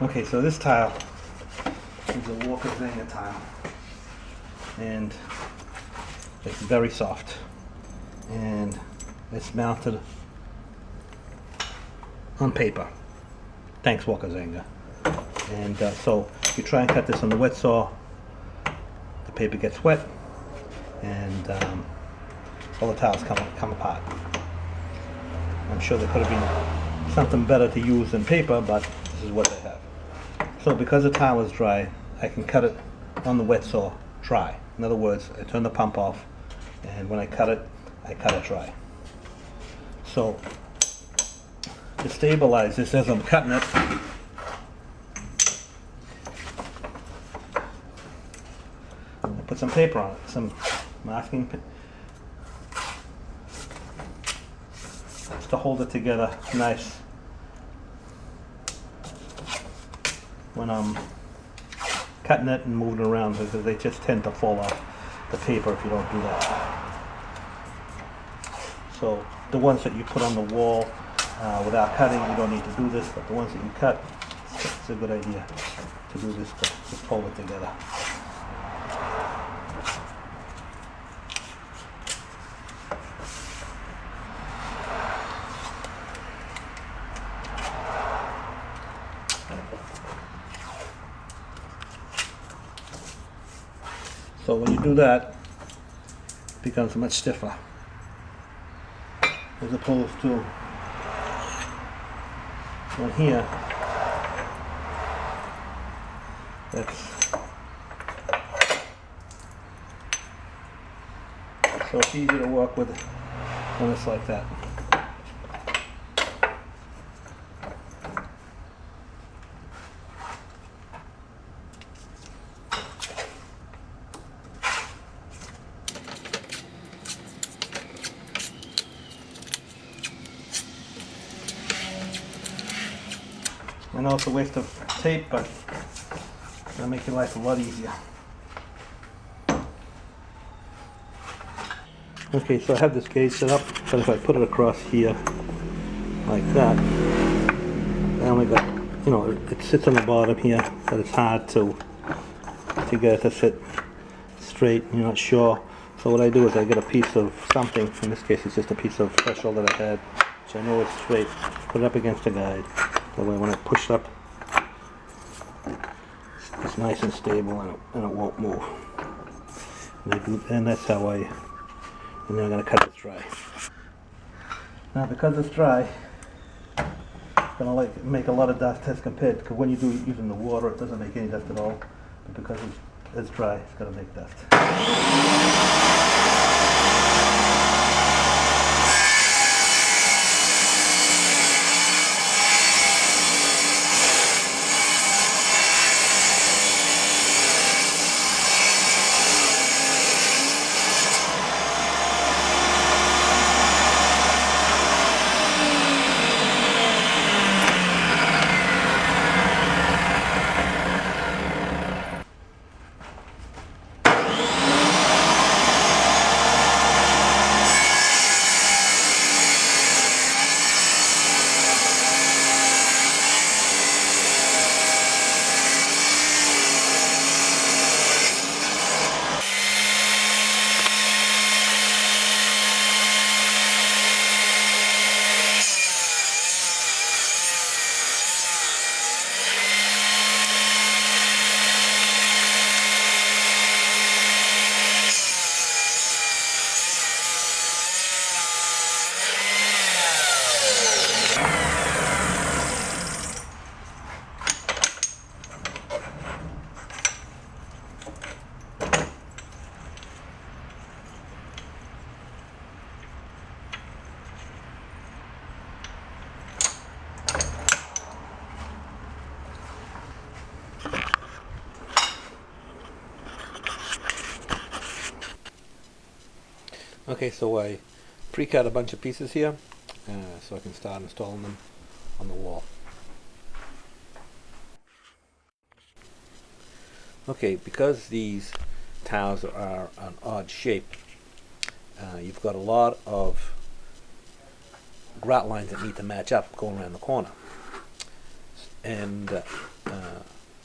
Okay, so this tile is a Walker Zanger tile, and it's very soft, and it's mounted on paper. Thanks, Walker Zanger. And so you try and cut this on the wet saw, the paper gets wet, and all the tiles come apart. I'm sure there could have been something better to use than paper, but this is what they have. So because the tile is dry, I can cut it on the wet saw dry. In other words, I turn the pump off, and when I cut it dry. So to stabilize this as I'm cutting it, I put some paper on it, some masking paper, just to hold it together nice when I'm cutting it and moving it around, because they just tend to fall off the paper if you don't do that. So the ones that you put on the wall without cutting, you don't need to do this, but the ones that you cut, it's a good idea to do this, to just hold it together. So when you do that, it becomes much stiffer, as opposed to one here so it's easy to work with when it's like that. I know it's a waste of tape, but it's going to make your life a lot easier. Okay, so I have this gauge set up, but if I put it across here like that, I only got, it sits on the bottom here, but it's hard to get it to sit straight. You're not sure. So what I do is I get a piece of something, in this case it's just a piece of threshold that I had, which I know it's straight, put it up against the guide. That way when I push it up, it's nice and stable, and it won't move. And that's how and then I'm going to cut it dry. Now because it's dry, it's going to make a lot of dust as compared, because when you do using the water, it doesn't make any dust at all. But because it's dry, it's going to make dust. Okay, so I pre-cut a bunch of pieces here, so I can start installing them on the wall. Okay, because these tiles are an odd shape, you've got a lot of grout lines that need to match up going around the corner. And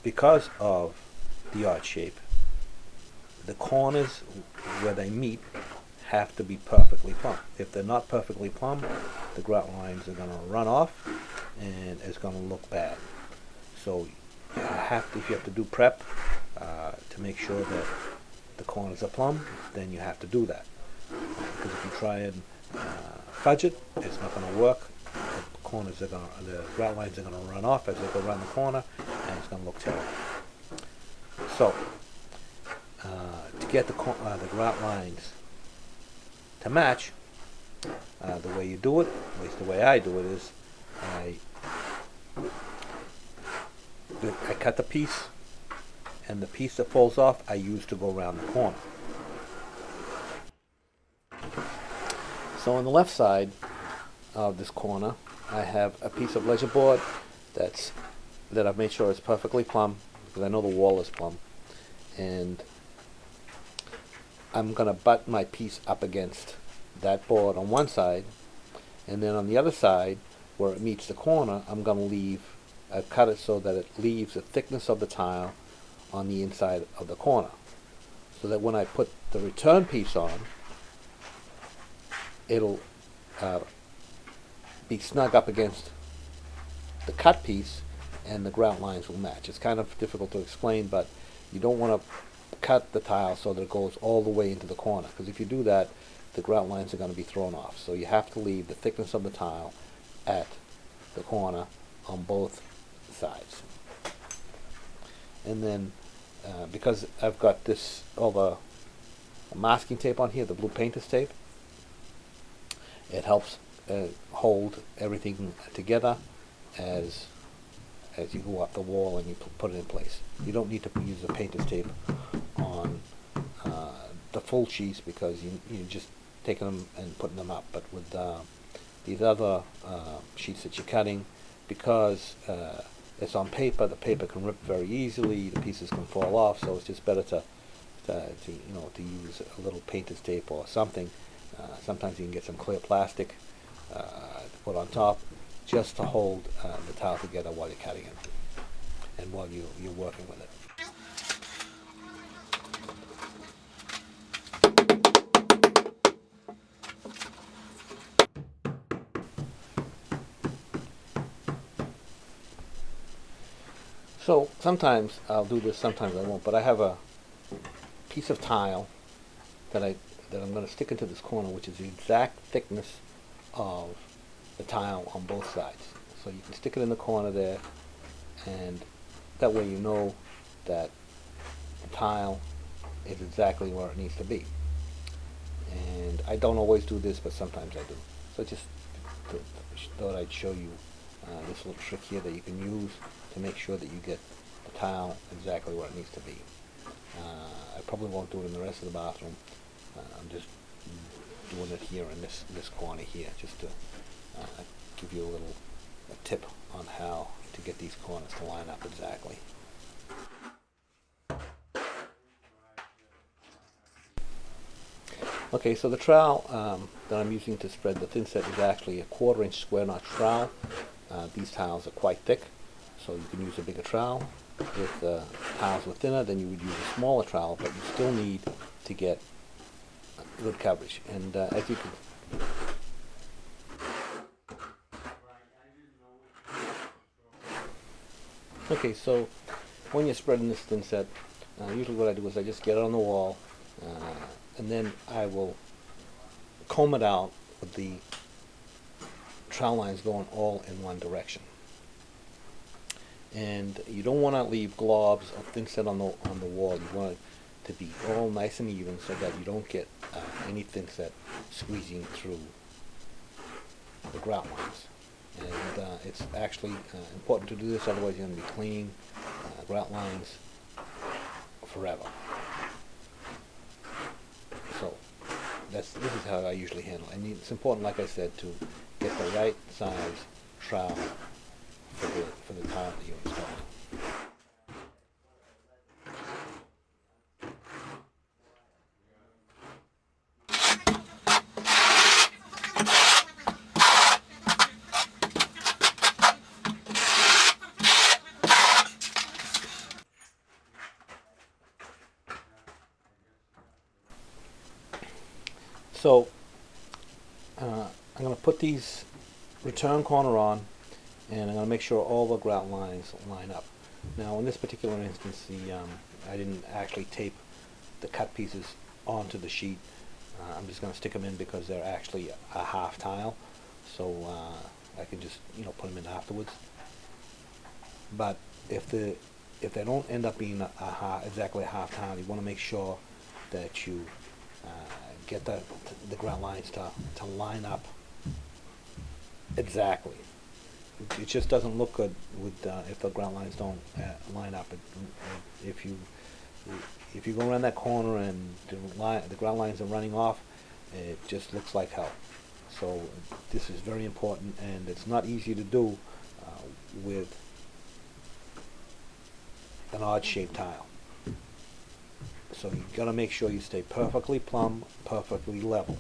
because of the odd shape, the corners where they meet have to be perfectly plumb. If they're not perfectly plumb, the grout lines are going to run off and it's going to look bad. So if you have to do prep to make sure that the corners are plumb, then you have to do that. Because if you try and fudge it, it's not going to work. The grout lines are going to run off as they go around the corner, and it's going to look terrible. So to get the grout lines to match, the way you do it, at least the way I do it, is I cut the piece, and the piece that falls off I use to go around the corner. So on the left side of this corner, I have a piece of ledger board that I've made sure is perfectly plumb, because I know the wall is plumb, and I'm going to butt my piece up against that board on one side, and then on the other side where it meets the corner, I've cut it so that it leaves the thickness of the tile on the inside of the corner, so that when I put the return piece on, it'll be snug up against the cut piece, and the grout lines will match. It's kind of difficult to explain, but you don't want to cut the tile so that it goes all the way into the corner, because if you do that, the grout lines are going to be thrown off. So you have to leave the thickness of the tile at the corner on both sides. And then because I've got all the masking tape on here, the blue painter's tape, it helps hold everything together as you go up the wall and you put it in place. You don't need to use the painter's tape on the full sheets, because you're just taking them and putting them up. But with these other sheets that you're cutting, because it's on paper, the paper can rip very easily, the pieces can fall off, so it's just better to use a little painter's tape or something. Sometimes you can get some clear plastic to put on top, just to hold the tile together while you're cutting it and while you're working with it. So sometimes I'll do this, sometimes I won't, but I have a piece of tile that I'm going to stick into this corner, which is the exact thickness of the tile on both sides. So you can stick it in the corner there, and that way you know that the tile is exactly where it needs to be. And I don't always do this, but sometimes I do. So just thought I'd show you this little trick here that you can use to make sure that you get the tile exactly where it needs to be. I probably won't do it in the rest of the bathroom. I'm just doing it here in this corner here, just to give you a tip on how to get these corners to line up exactly. Okay, so the trowel that I'm using to spread the thin set is actually a 1/4 inch square notch trowel. These tiles are quite thick, so you can use a bigger trowel. If tiles were thinner, then you would use a smaller trowel, but you still need to get good coverage. And as you can okay, so when you're spreading this thin set, usually what I do is I just get it on the wall, and then I will comb it out with the trowel lines going all in one direction. And you don't want to leave globs of thin set on the wall. You want it to be all nice and even, so that you don't get any thin set squeezing through the grout lines. And it's actually important to do this, otherwise you're going to be cleaning grout lines forever. So this is how I usually handle it. And it's important, like I said, to get the right size trowel for the tile that you're installing. So I'm going to put these return corner on, and I'm going to make sure all the grout lines line up. Now in this particular instance, I didn't actually tape the cut pieces onto the sheet. I'm just going to stick them in because they're actually a half tile, so I can just put them in afterwards. But if they don't end up being exactly a half tile, you want to make sure that you get the grout lines to line up exactly. It just doesn't look good with if the grout lines don't line up. If you go around that corner and the grout lines are running off, it just looks like hell. So this is very important, and it's not easy to do with an odd-shaped tile. So you've got to make sure you stay perfectly plumb, perfectly level.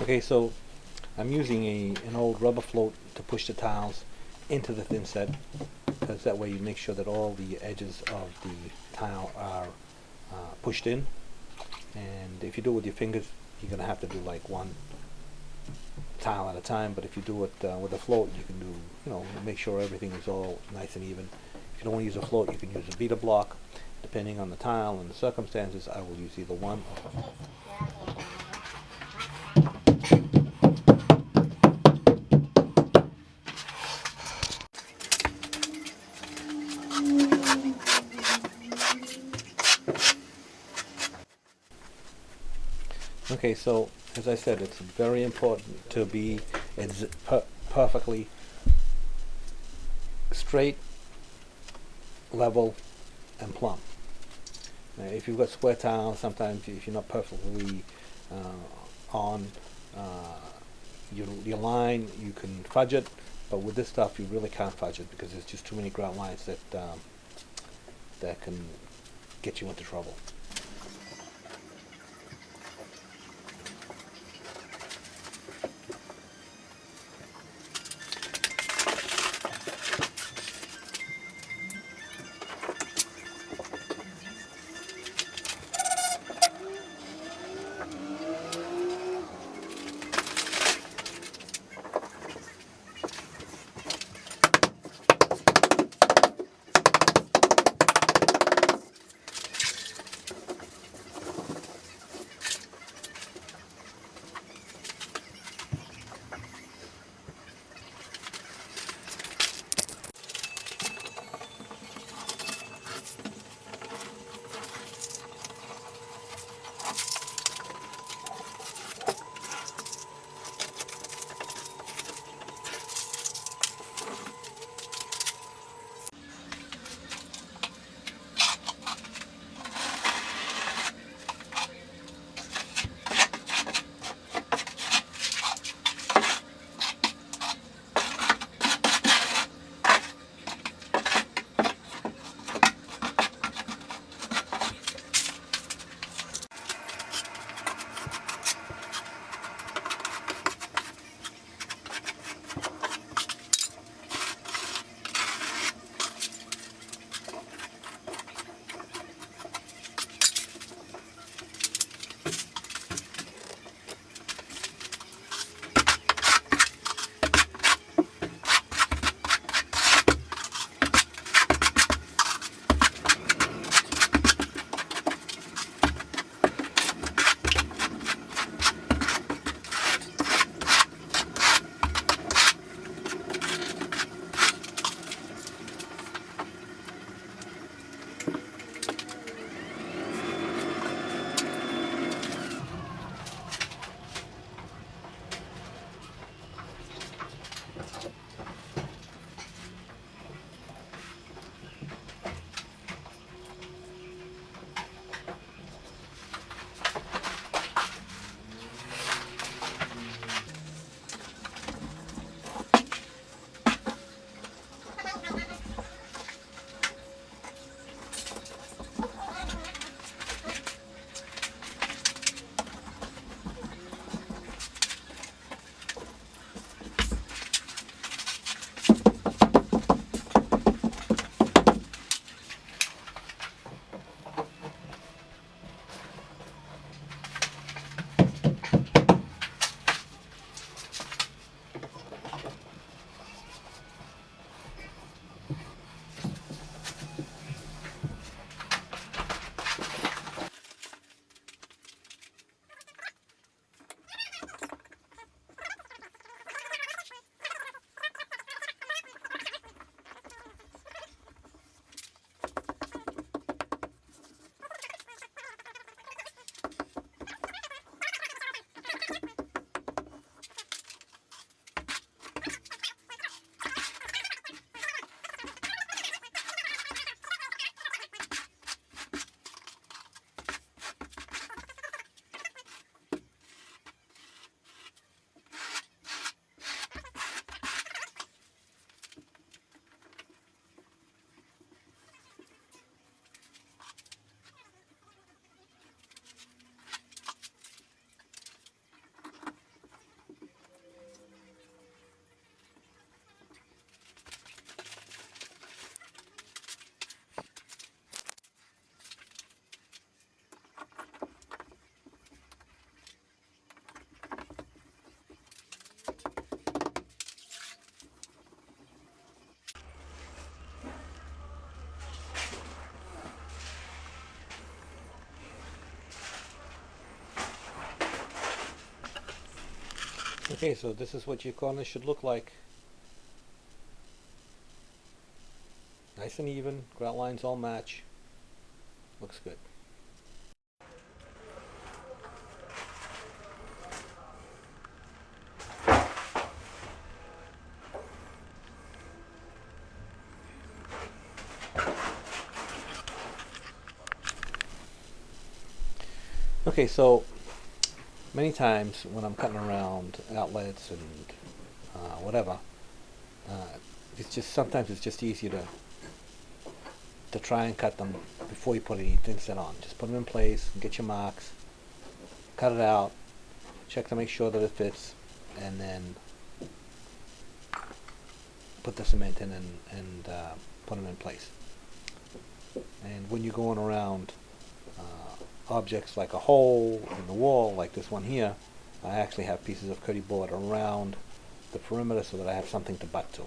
Okay, so I'm using an old rubber float to push the tiles into the thin set, because that way you make sure that all the edges of the tile are pushed in. And if you do it with your fingers, you're going to have to do like one tile at a time, but if you do it with a float, you can do, make sure everything is all nice and even. If you don't want to use a float, you can use a beater block. Depending on the tile and the circumstances, I will use either one. Okay, so as I said, it's very important to be perfectly straight, level, and plumb. If you've got square tiles, sometimes if you're not perfectly on your line, you can fudge it, but with this stuff you really can't fudge it because there's just too many grout lines that can get you into trouble. Okay, so this is what your corner should look like. Nice and even, grout lines all match. Looks good. Okay, so many times when I'm cutting around outlets and whatever, it's just sometimes it's just easier to try and cut them before you put any thin set on. Just put them in place, get your marks, cut it out, check to make sure that it fits, and then put the cement in and put them in place. And when you're going around objects like a hole in the wall, like this one here, I actually have pieces of Kerdi-board around the perimeter so that I have something to butt to.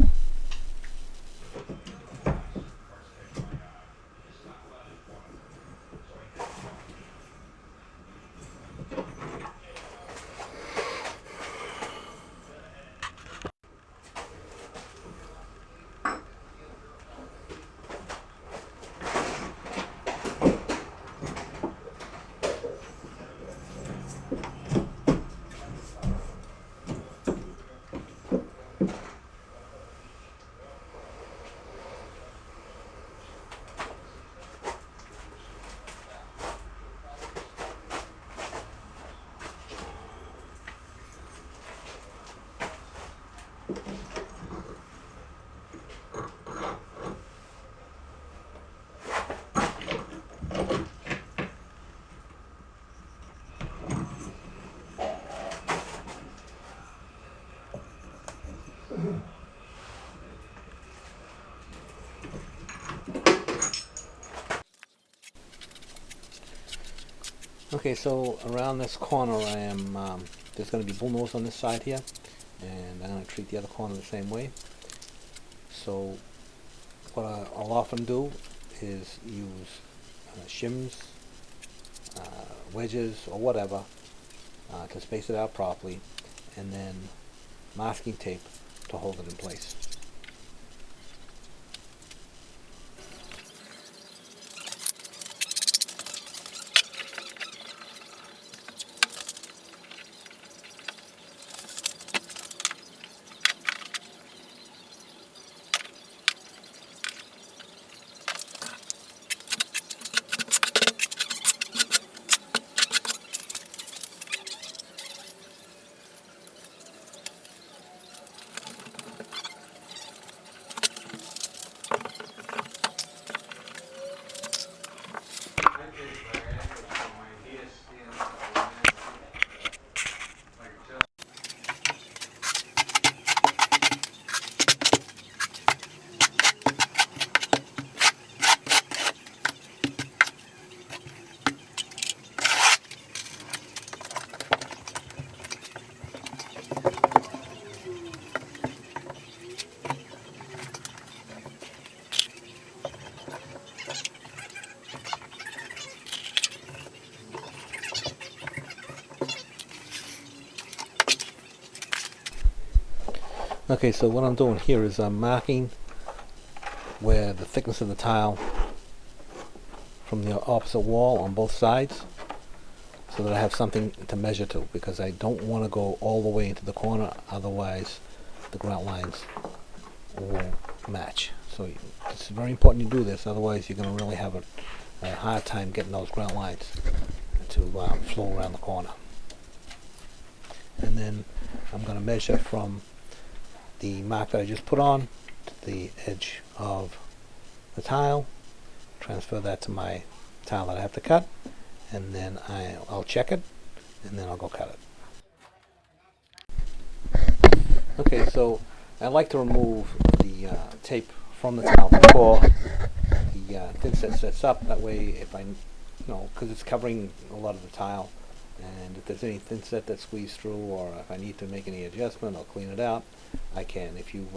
Okay, so around this corner I am, there's going to be bullnose on this side here, and I'm going to treat the other corner the same way. So what I'll often do is use shims, wedges, or whatever to space it out properly, and then masking tape to hold it in place. Okay, so what I'm doing here is I'm marking where the thickness of the tile from the opposite wall on both sides, so that I have something to measure to, because I don't want to go all the way into the corner, otherwise the grout lines won't match. So it's very important you do this, otherwise you're going to really have a hard time getting those grout lines to flow around the corner. And then I'm going to measure from the mark that I just put on to the edge of the tile, transfer that to my tile that I have to cut, and then I'll check it, and then I'll go cut it. Okay, so I like to remove the tape from the tile before the thin set sets up. That way, if I, because it's covering a lot of the tile, and if there's any thin set that's squeezed through, or if I need to make any adjustment or clean it out, I can. If you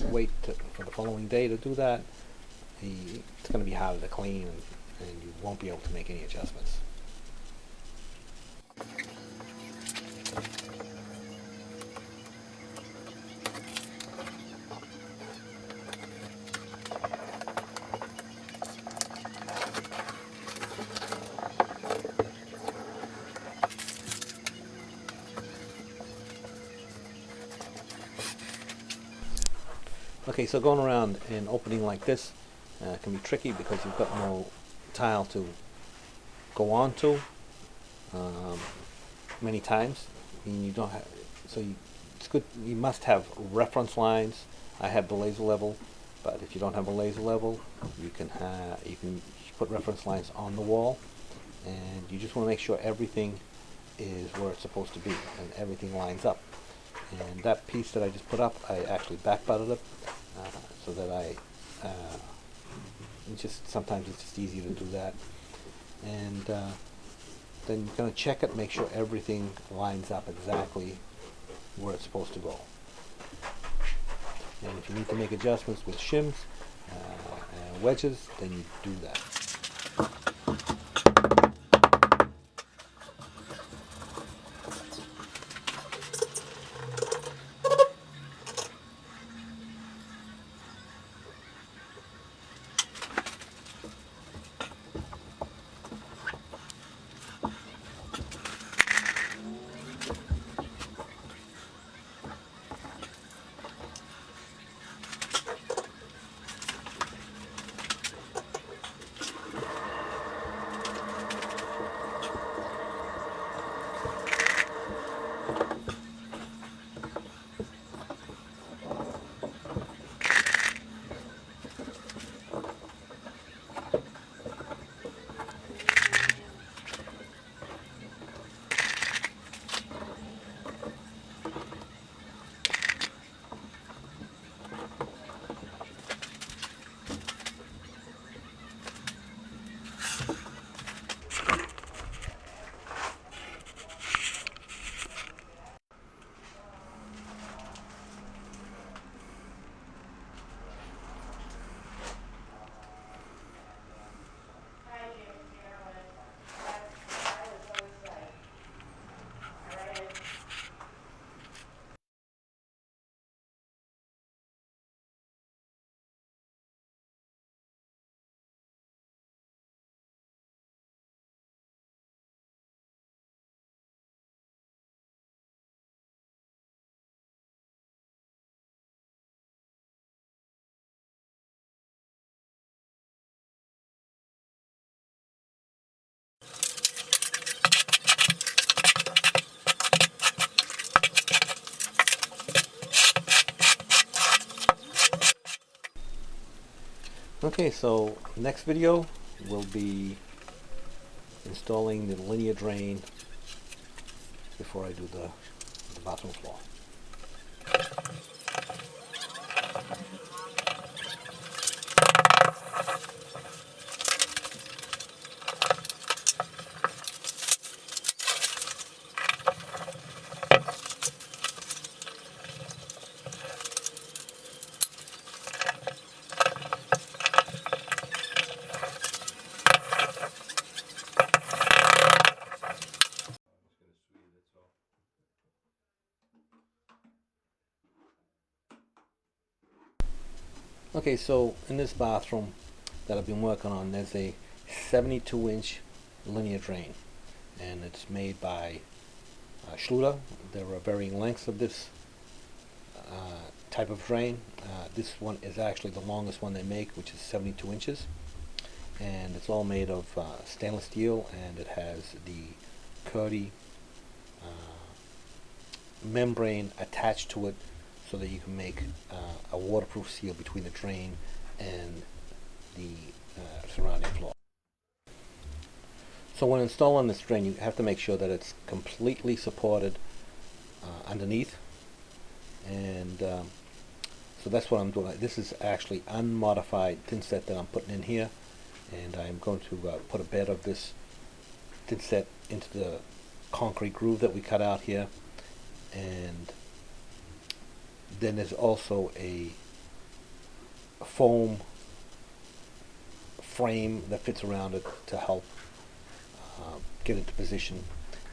wait for the following day to do that, it's going to be harder to clean, and you won't be able to make any adjustments. Okay, so going around an opening like this can be tricky because you've got no tile to go on to many times. And you don't have, so it's good. You must have reference lines. I have the laser level, but if you don't have a laser level, you can put reference lines on the wall, and you just want to make sure everything is where it's supposed to be and everything lines up. And that piece that I just put up, I actually back butted it so that sometimes it's just easy to do that. And then you're going to check it, make sure everything lines up exactly where it's supposed to go. And if you need to make adjustments with shims and wedges, then you do that. Okay, so next video will be installing the linear drain before I do the bathroom floor. Okay, so in this bathroom that I've been working on, there's a 72-inch linear drain, and it's made by Schluter. There are varying lengths of this type of drain. This one is actually the longest one they make, which is 72 inches, and it's all made of stainless steel, and it has the Kerdi membrane attached to it so that you can make a waterproof seal between the drain and the surrounding floor. So when installing this drain, you have to make sure that it's completely supported underneath, and so that's what I'm doing. This is actually unmodified thin set that I'm putting in here, and I'm going to put a bed of this thin set into the concrete groove that we cut out here, and then there's also a foam frame that fits around it to help get into position.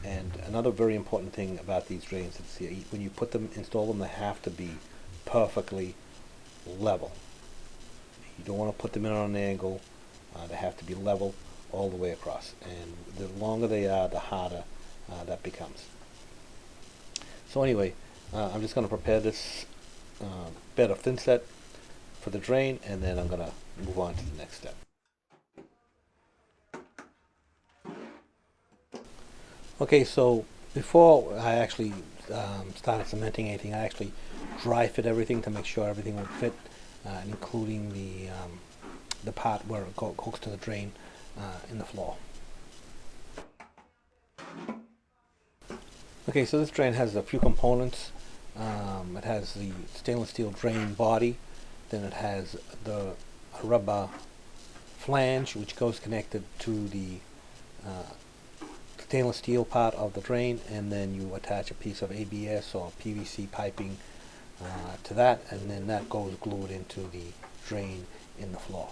And another very important thing about these drains is when you install them, they have to be perfectly level. You don't want to put them in on an angle. They have to be level all the way across, and the longer they are, the harder that becomes. So anyway, I'm just going to prepare this bed of thin set, for the drain, and then I'm going to move on to the next step. Okay, so before I actually started cementing anything, I actually dry fit everything to make sure everything would fit, including the part where it hooks to the drain in the floor. Okay, so this drain has a few components. It has the stainless steel drain body, then it has the rubber flange, which goes connected to the stainless steel part of the drain, and then you attach a piece of ABS or PVC piping to that, and then that goes glued into the drain in the floor.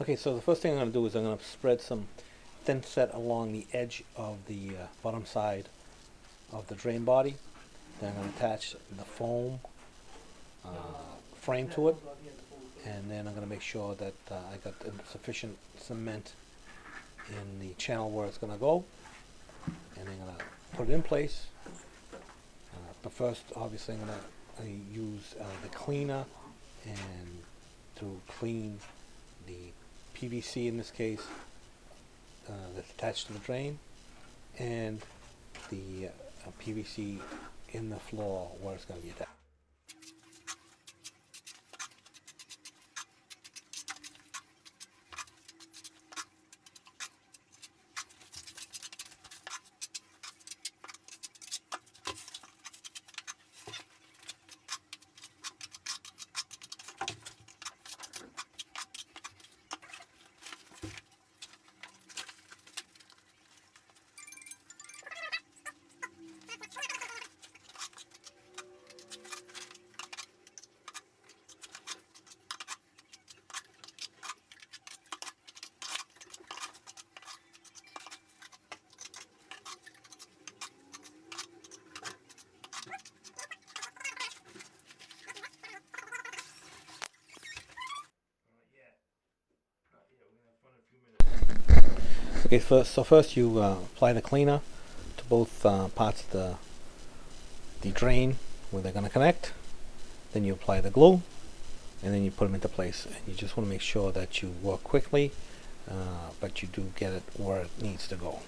Okay, so the first thing I'm going to do is I'm going to spread some thin set along the edge of the bottom side of the drain body. Then I'm going to attach the foam frame to it, and then I'm going to make sure that I got sufficient cement in the channel where it's going to go, and I'm going to put it in place. But first, obviously, I'm going to use the cleaner and to clean the PVC, in this case, that's attached to the drain, and the PVC in the floor where it's going to be attached. Okay, so first you apply the cleaner to both parts of the drain where they're going to connect. Then you apply the glue, and then you put them into place. And you just want to make sure that you work quickly, but you do get it where it needs to go.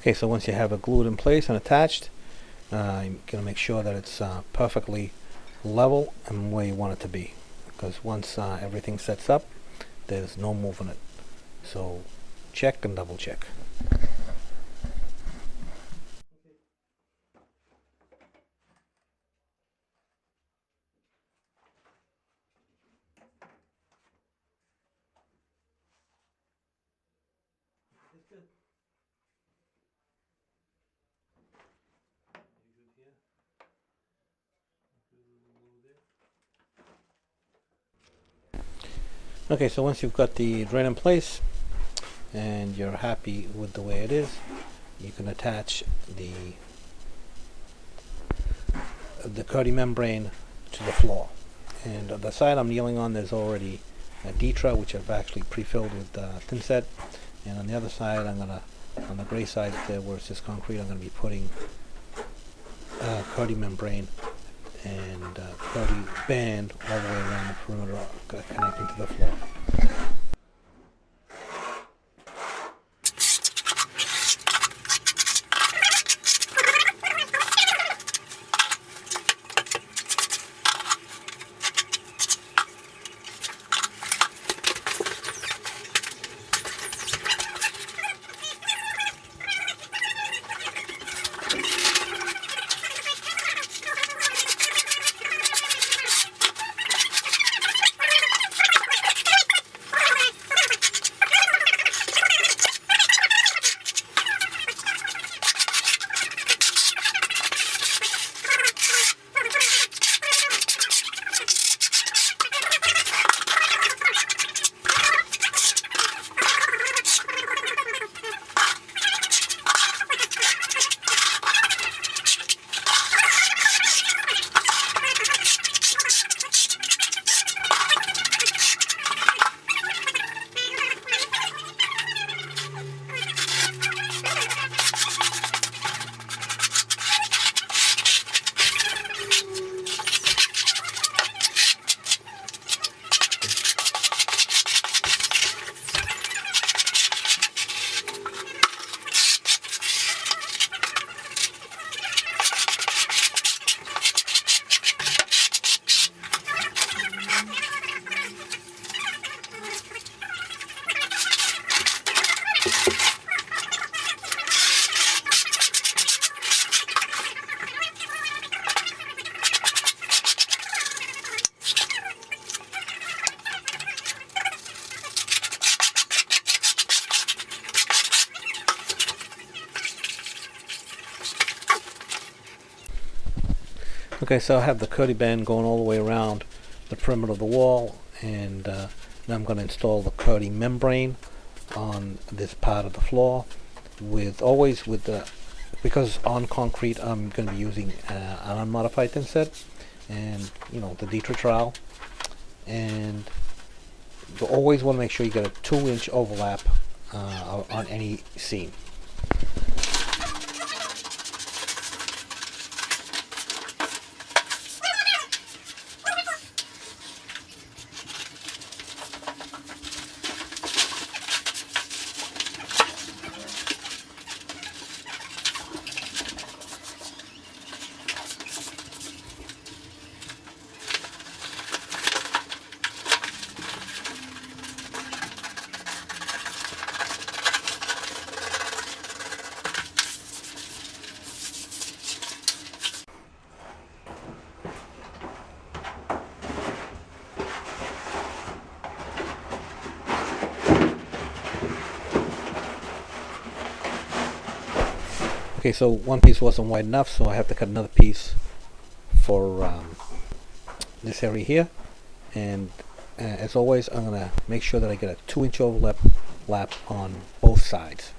Okay, so once you have it glued in place and attached, you're going to make sure that it's perfectly level and where you want it to be. Because once everything sets up, there's no moving it. So check and double check. Okay, so once you've got the drain in place and you're happy with the way it is, you can attach the Kerdi membrane to the floor. And on the side I'm kneeling on, there's already a Ditra, which I've actually pre-filled with thin set. And on the other side, I'm gonna, on the gray side there where it's just concrete, I'm gonna be putting Kerdi membrane and Kerdi-band all the way around the perimeter, connecting to the floor. Okay, so I have the Kerdi-band going all the way around the perimeter of the wall, and now I'm going to install the Kerdi membrane on this part of the floor because on concrete I'm going to be using an unmodified thin set and the Ditra trowel, and you always want to make sure you get a 2-inch overlap on any seam. Okay, so one piece wasn't wide enough, so I have to cut another piece for this area here. And as always, I'm going to make sure that I get a 2-inch overlap on both sides.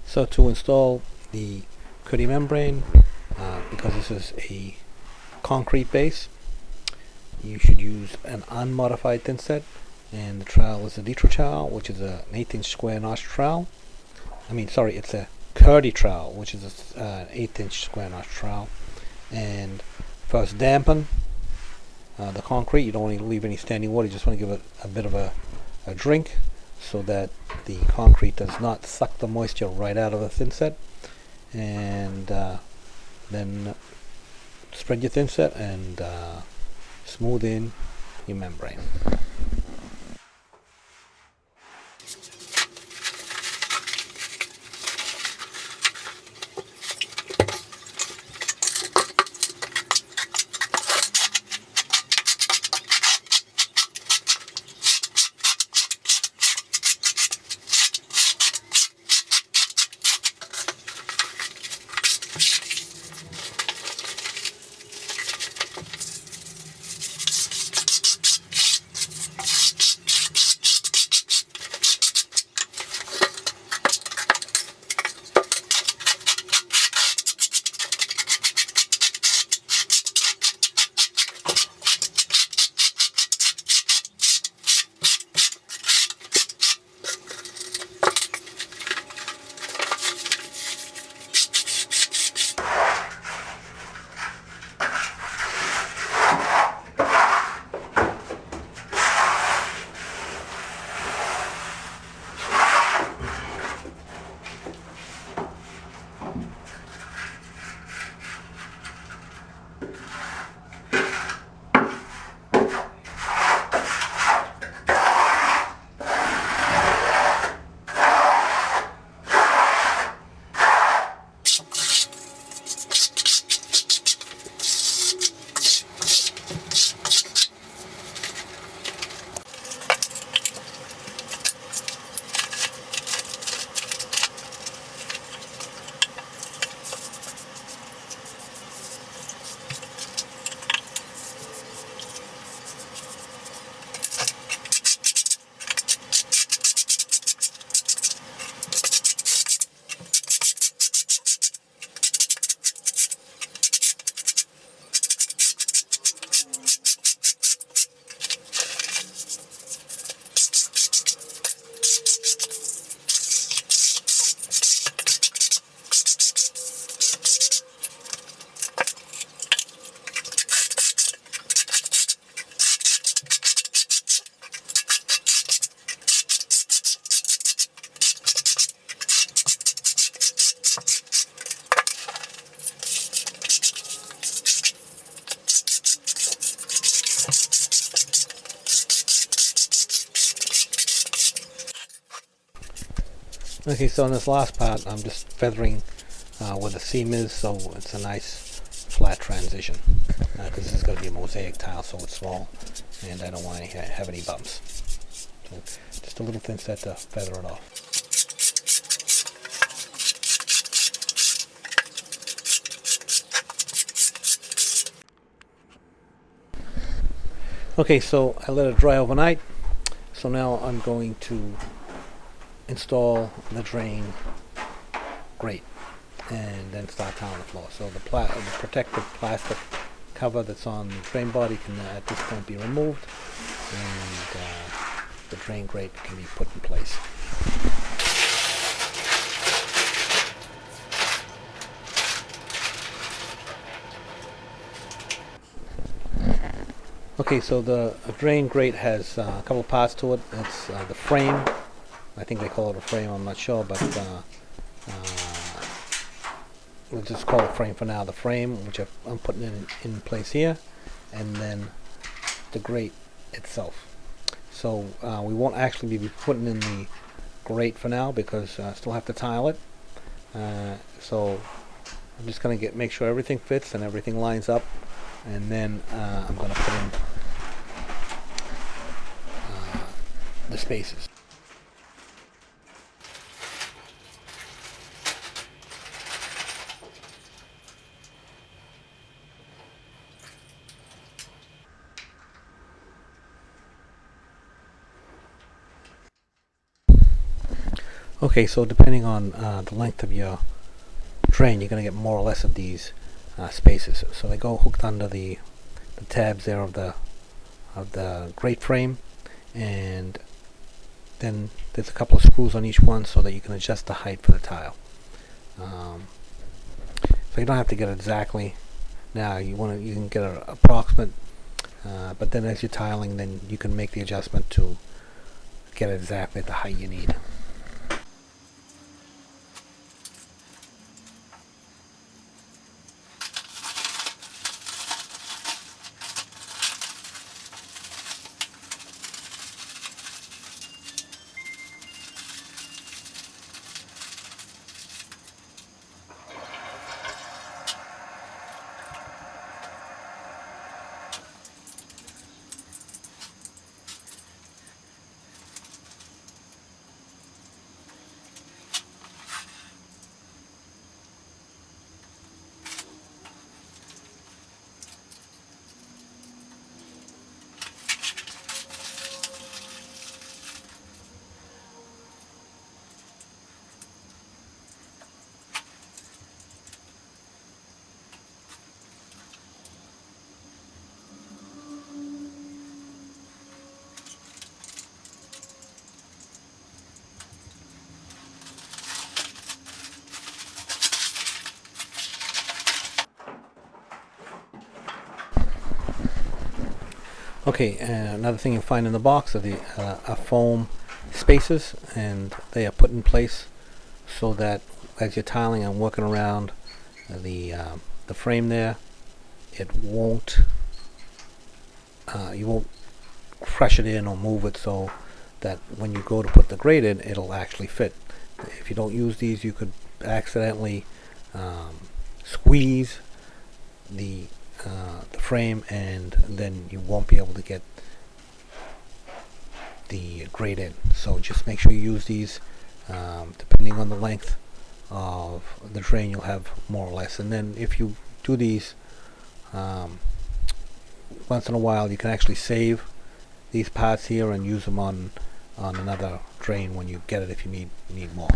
So to install the Kerdi membrane, because this is a concrete base, you should use an unmodified thin set, and the trowel is a Ditra trowel, which is an 1/8-inch square notch trowel. It's a Kerdi trowel, which is an 1/8-inch square notch trowel. And first dampen the concrete. You don't want to leave any standing water. You just want to give it a bit of a drink, so that the concrete does not suck the moisture right out of the thin set. And then spread your thin set and smooth in your membrane. Okay, so in this last part, I'm just feathering where the seam is, so it's a nice flat transition. Because this is going to be a mosaic tile, so it's small, and I don't want to have any bumps. So just a little thin set to feather it off. Okay, so I let it dry overnight. So now I'm going to install the drain grate and then start tiling the floor. So the protective plastic cover that's on the drain body can at this point be removed, and the drain grate can be put in place. Okay, so the drain grate has a couple parts to it. It's the frame. I think they call it a frame, I'm not sure, but we'll just call it frame for now. The frame, which I'm putting in place here, and then the grate itself. So we won't actually be putting in the grate for now because I still have to tile it. So I'm just going to make sure everything fits and everything lines up, and then I'm going to put in the spaces. Okay, so depending on the length of your drain, you're going to get more or less of these spaces. So they go hooked under the tabs there of the grate frame, and then there's a couple of screws on each one so that you can adjust the height for the tile. So you don't have to get it exactly now. You can get an approximate, but then as you're tiling, then you can make the adjustment to get it exactly at the height you need. Okay, another thing you'll find in the box are the foam spacers, and they are put in place so that as you're tiling and working around the frame there, it won't you won't crush it in or move it, so that when you go to put the grate in, it'll actually fit. If you don't use these, you could accidentally squeeze the frame, and then you won't be able to get the grate in. So just make sure you use these. Depending on the length of the drain, you'll have more or less. And then if you do these once in a while, you can actually save these parts here and use them on another drain when you get it, if you need more.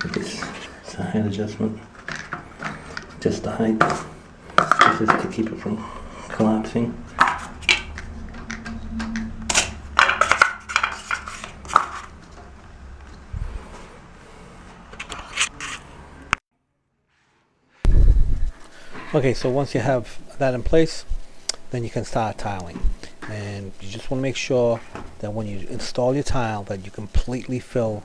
It's a height adjustment, just the height. This is to keep it from collapsing. Okay, so once you have that in place, then you can start tiling. And you just want to make sure that when you install your tile that you completely fill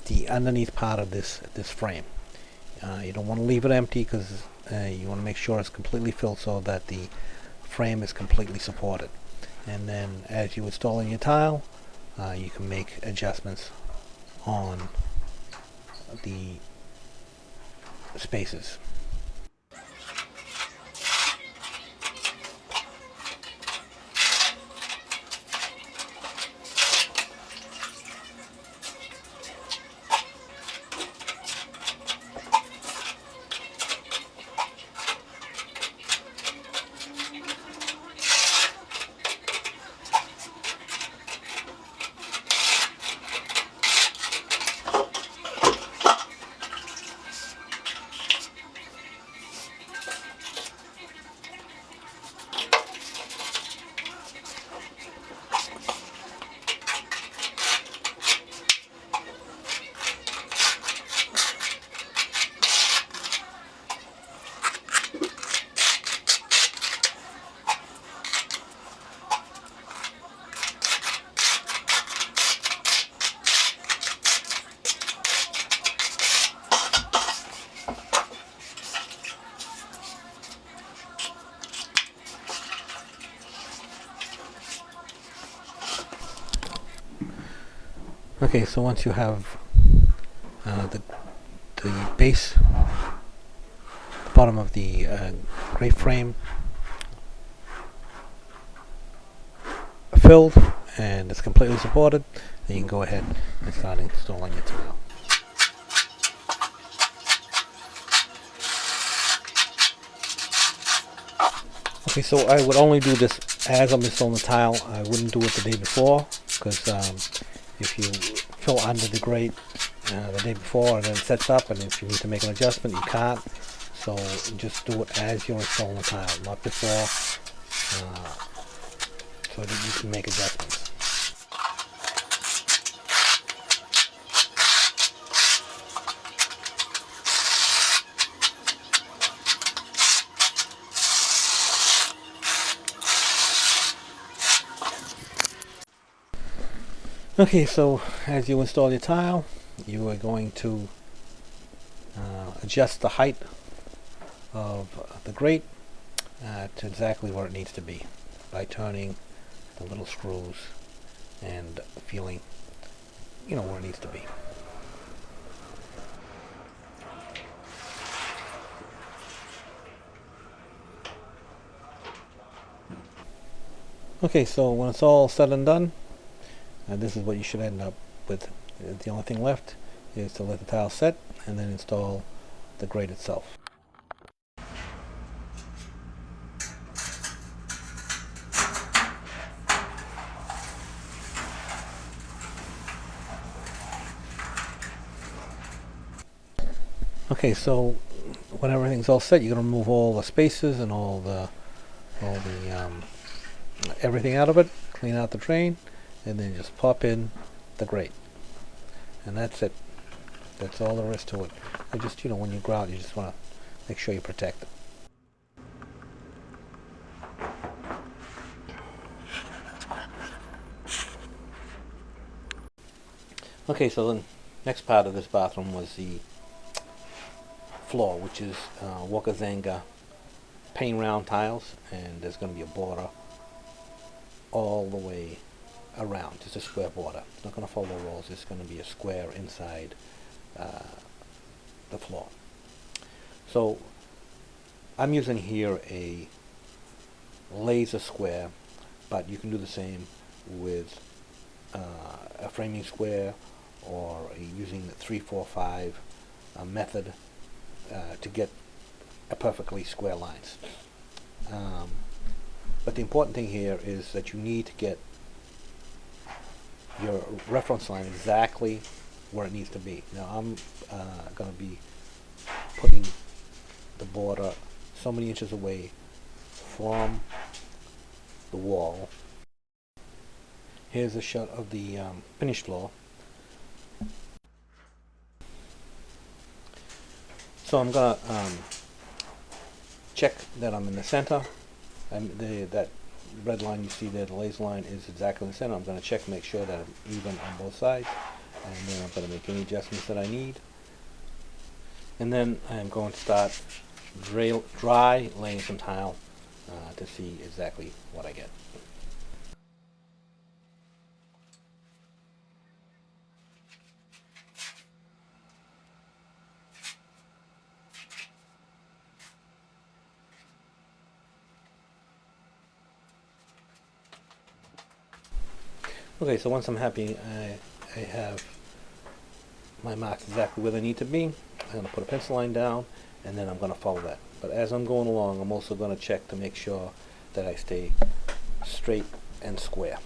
the underneath part of this frame. You don't want to leave it empty, because you want to make sure it's completely filled so that the frame is completely supported. and then as you install in your tile, you can make adjustments on the spaces. Okay, so once you have the base, the bottom of the grate frame filled and it's completely supported, then you can go ahead and start installing your tile. Okay, so I would only do this as I'm installing the tile. I wouldn't do it the day before, because if you fill under the grate the day before and then it sets up, and if you need to make an adjustment, you can't. So just do it as you're installing the tile, not before, so that you can make adjustments. Okay, so as you install your tile, you are going to adjust the height of the grate to exactly where it needs to be by turning the little screws and feeling, where it needs to be. Okay, so when it's all said and done, this is what you should end up with. The only thing left is to let the tile set and then install the grate itself. Okay, so when everything's all set, you're going to remove all the spaces and all the everything out of it, clean out the drain, and then just pop in the grate, and that's it. That's all there is to it. And just, when you grout, you just want to make sure you protect it. Okay, so the next part of this bathroom was the floor, which is Walker Zanger pane round tiles, and there's going to be a border all the way around, just a square border. It's not going to follow the walls, it's going to be a square inside the floor. So I'm using here a laser square, but you can do the same with a framing square, or using the 3-4-5 method to get a perfectly square lines. But the important thing here is that you need to get your reference line exactly where it needs to be. Now I'm going to be putting the border so many inches away from the wall. Here's a shot of the finished floor. So I'm going to check that I'm in the center. That red line you see there, the laser line, is exactly in the center. I'm going to check, make sure that I'm even on both sides, and then I'm going to make any adjustments that I need. And then I'm going to start dry laying some tile to see exactly what I get. Okay, so once I'm happy I have my marks exactly where they need to be, I'm going to put a pencil line down, and then I'm going to follow that. But as I'm going along, I'm also going to check to make sure that I stay straight and square.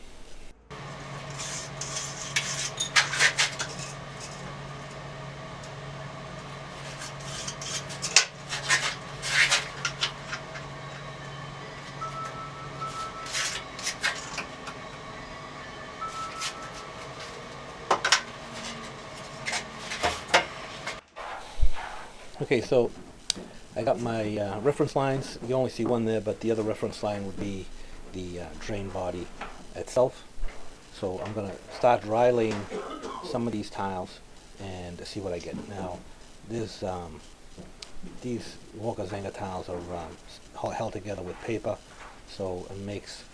Okay, so I got my reference lines. You only see one there, but the other reference line would be the drain body itself. So I'm going to start dry laying some of these tiles and see what I get. Now, these Walker Zanger tiles are held together with paper, so it makes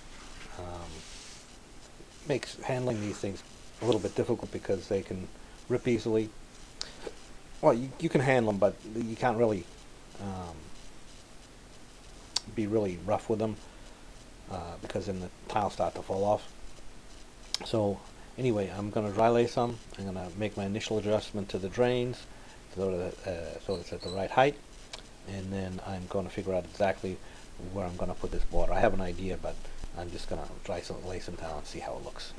handling these things a little bit difficult because they can rip easily. Well, you can handle them, but you can't really be really rough with them because then the tiles start to fall off. So anyway, I'm going to dry lay some. I'm going to make my initial adjustment to the drains so it's at the right height, and then I'm going to figure out exactly where I'm going to put this border. I have an idea, but I'm just going to lay some tile and see how it looks.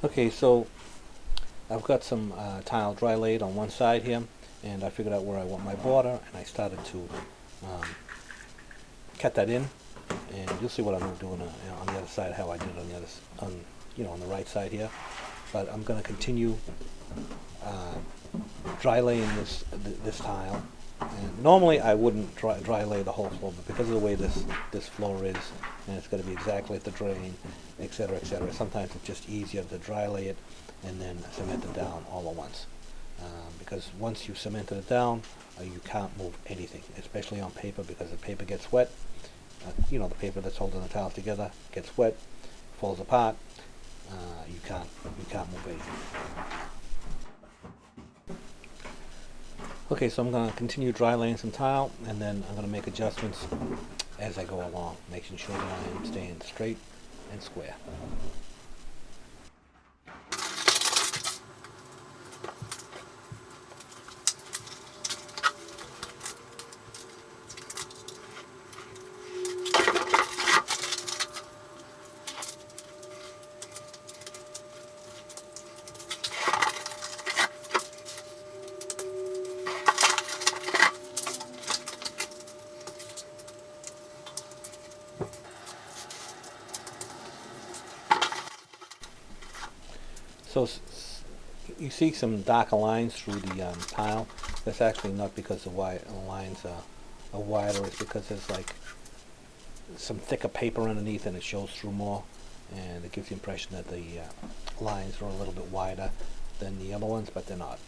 Okay, so I've got some tile dry laid on one side here, and I figured out where I want my border, and I started to cut that in, and you'll see what I'm doing on the other side, how I did it on the other, on the right side here. But I'm going to continue dry laying this tile. And normally I wouldn't dry lay the whole floor, but because of the way this floor is, and it's going to be exactly at the drain, etc., etc., sometimes it's just easier to dry lay it and then cement it down all at once. Because once you've cemented it down, you can't move anything, especially on paper, because the paper gets wet. The paper that's holding the tiles together gets wet, falls apart. You can't move anything. Okay, so I'm going to continue dry laying some tile, and then I'm going to make adjustments as I go along, making sure that I am staying straight and square. So you see some darker lines through the tile. That's actually not because the lines are wider. It's because there's like some thicker paper underneath and it shows through more, and it gives the impression that the lines are a little bit wider than the other ones, but they're not.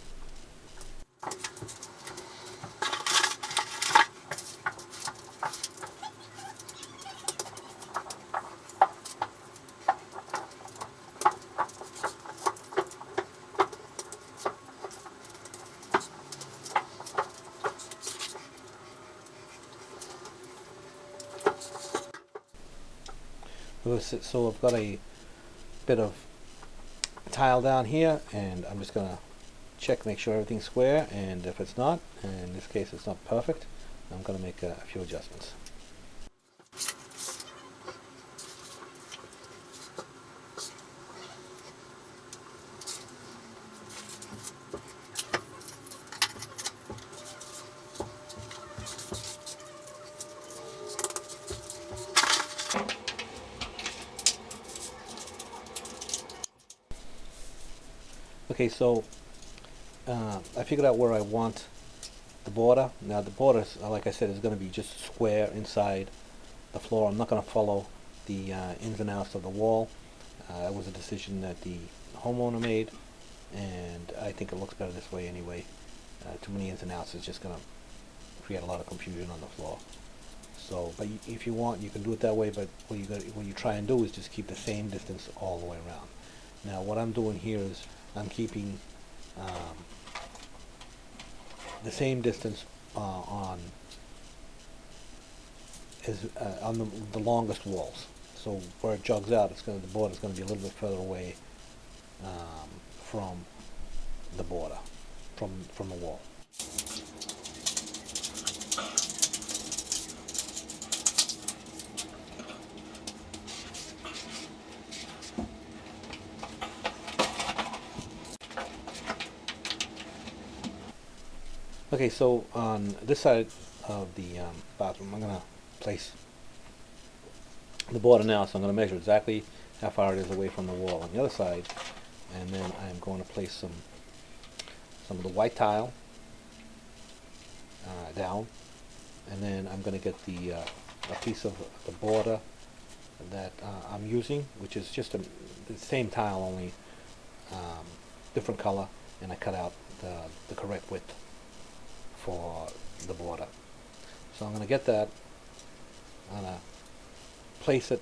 So I've got a bit of tile down here, and I'm just going to check, make sure everything's square, and if it's not, and in this case it's not perfect, I'm going to make a few adjustments. Okay, so I figured out where I want the border. Now the border, like I said, is going to be just square inside the floor. I'm not going to follow the ins and outs of the wall. It was a decision that the homeowner made, and I think it looks better this way anyway. Too many ins and outs is just going to create a lot of confusion on the floor. So, but if you want, you can do it that way, but what you try and do is just keep the same distance all the way around. Now, what I'm doing here is I'm keeping the same distance on the longest walls. So where it jogs out, the board is going to be a little bit further away from the border, from the wall. Okay, so on this side of the bathroom, I'm going to place the border now, so I'm going to measure exactly how far it is away from the wall on the other side, and then I'm going to place some of the white tile down, and then I'm going to get a piece of the border that I'm using, which is just the same tile, only different color, and I cut out the correct width for the border. So I'm going to get that, I'm going to place it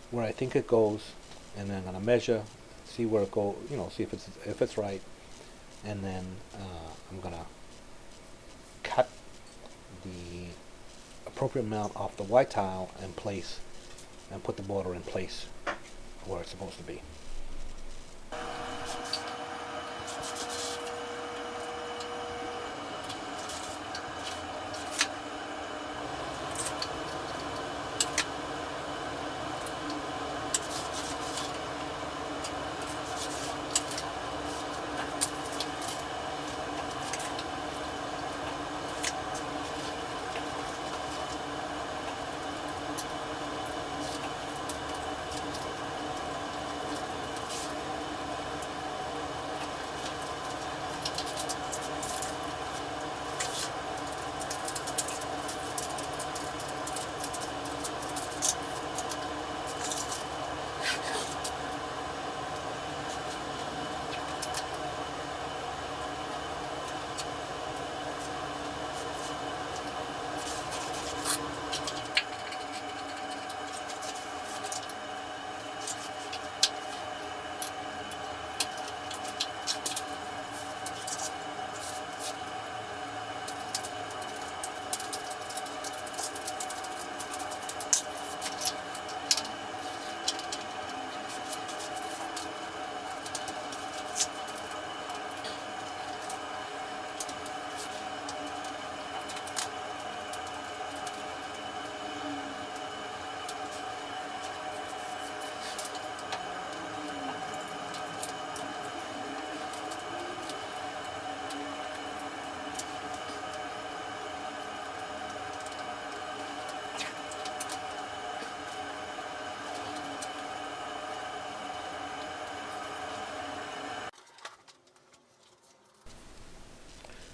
where I think it goes, and then I'm going to measure, see where it goes, see if it's right, and then I'm going to cut the appropriate amount off the white tile and put the border in place where it's supposed to be.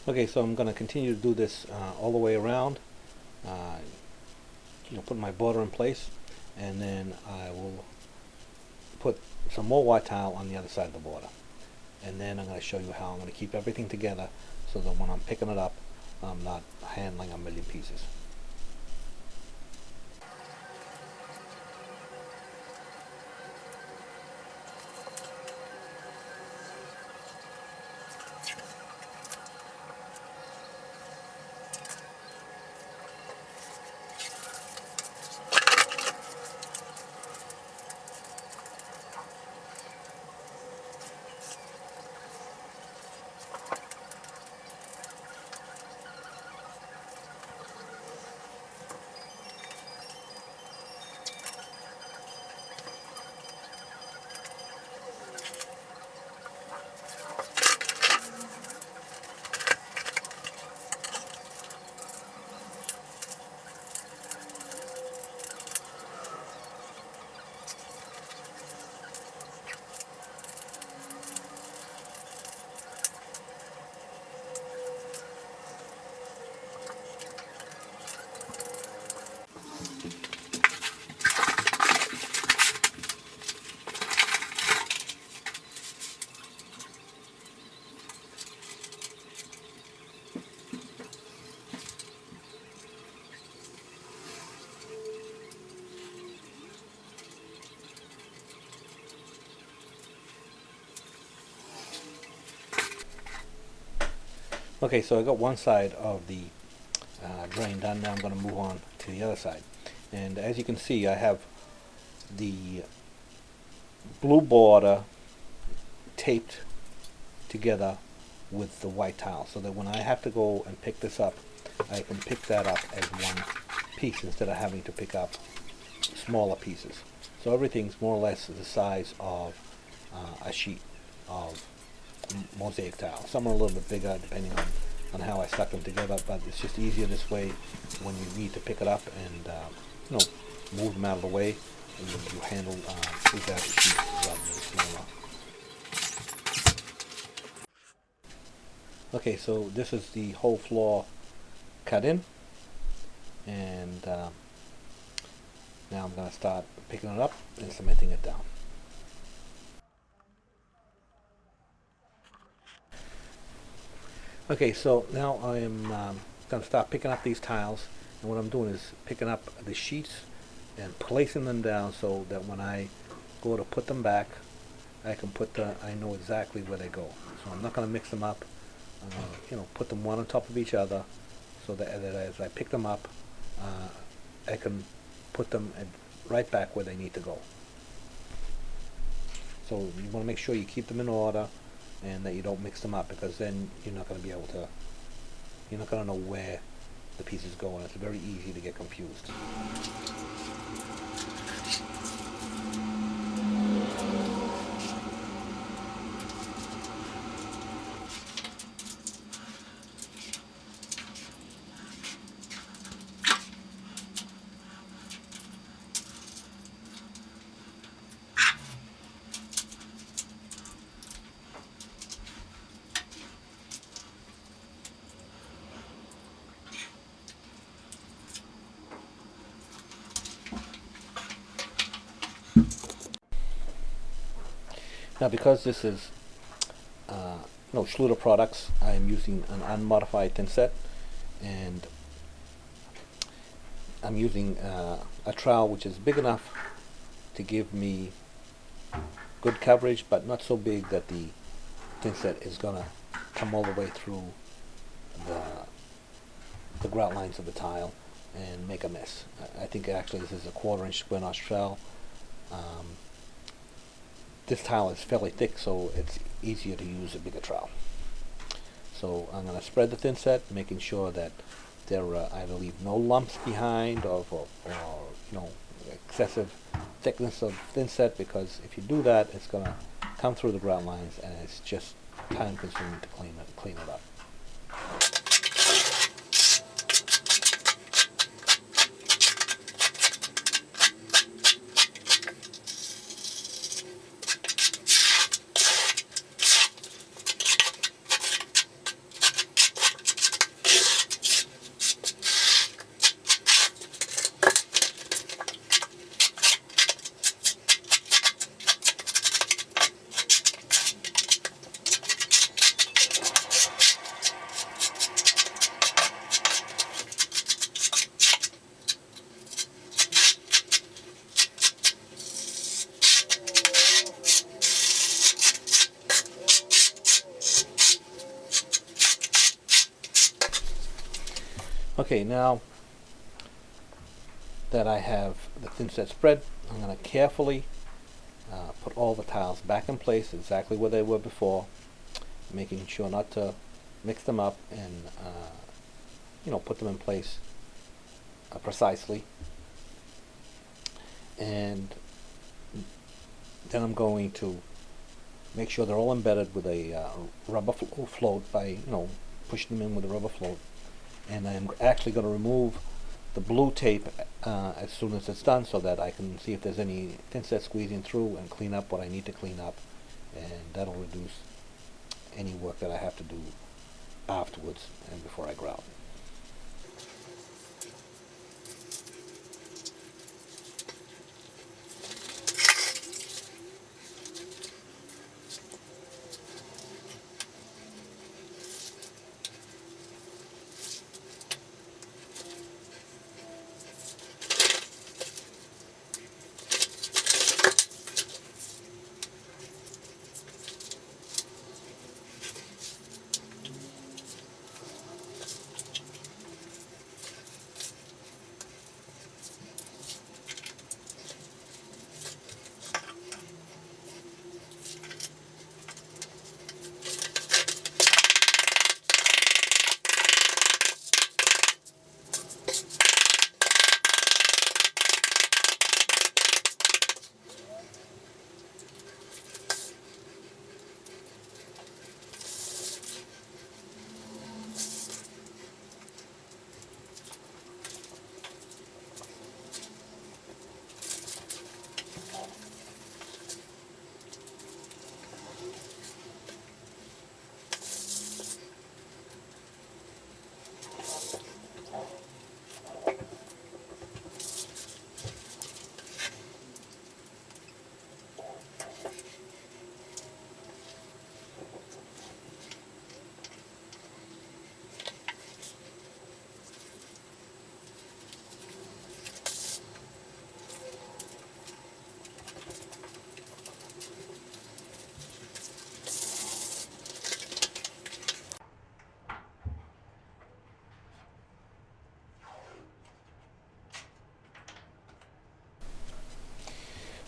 Okay, so I'm going to continue to do this all the way around, put my border in place, and then I will put some more white tile on the other side of the border. And then I'm going to show you how I'm going to keep everything together so that when I'm picking it up, I'm not handling a million pieces. Okay, so I got one side of the drain done. Now I'm going to move on to the other side. And as you can see, I have the blue border taped together with the white tile, so that when I have to go and pick this up, I can pick that up as one piece instead of having to pick up smaller pieces. So everything's more or less the size of a sheet of mosaic tile. Some are a little bit bigger depending on how I stuck them together, but it's just easier this way when you need to pick it up and move them out of the way, and you handle bigger sheets rather than smaller. Okay, so this is the whole floor cut in, and now I'm going to start picking it up and cementing it down. Okay, so now I am going to start picking up these tiles, and what I'm doing is picking up the sheets and placing them down so that when I go to put them back, I know exactly where they go. So I'm not going to mix them up. Put them one on top of each other, so that as I pick them up, I can put them right back where they need to go. So you want to make sure you keep them in order and that you don't mix them up, because then you're not going to know where the pieces go, and it's very easy to get confused. Now, because this is Schluter products, I am using an unmodified thin set, and I'm using a trowel which is big enough to give me good coverage, but not so big that the thin set is going to come all the way through the grout lines of the tile and make a mess. I think actually this is a 1/4 inch square notch trowel. This tile is fairly thick, so it's easier to use a bigger trowel. So I'm going to spread the thin set, making sure that I leave no lumps behind or excessive thickness of thin set, because if you do that, it's going to come through the grout lines, and it's just time consuming to clean it up. Okay, now that I have the thin set spread, I'm going to carefully put all the tiles back in place exactly where they were before, making sure not to mix them up, and put them in place precisely. And then I'm going to make sure they're all embedded with a rubber float by pushing them in with a rubber float. And I'm actually going to remove the blue tape as soon as it's done, so that I can see if there's any thin set squeezing through and clean up what I need to clean up, and that'll reduce any work that I have to do afterwards and before I grout.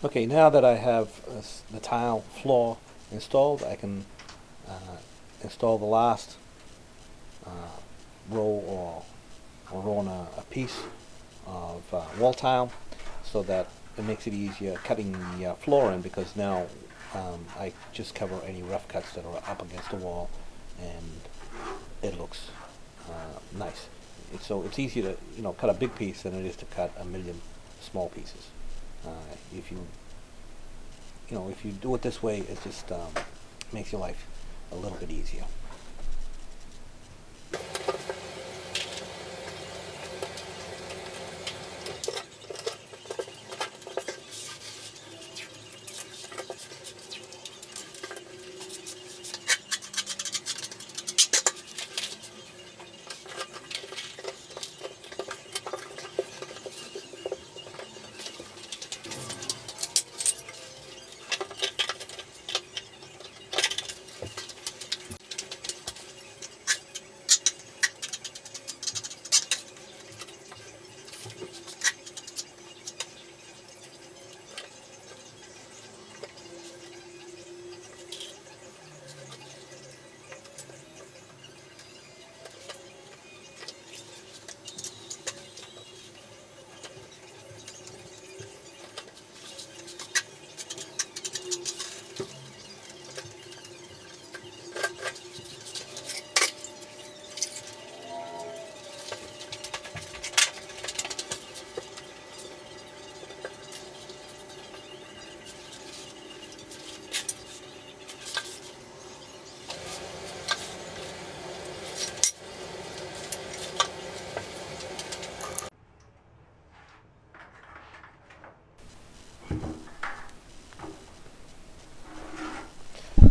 Okay, now that I have the tile floor installed, I can install the last row or row on a piece of wall tile, so that it makes it easier cutting the floor in, because now I just cover any rough cuts that are up against the wall, and it looks nice. So it's easier to cut a big piece than it is to cut a million small pieces. If you do it this way, it just makes your life a little bit easier.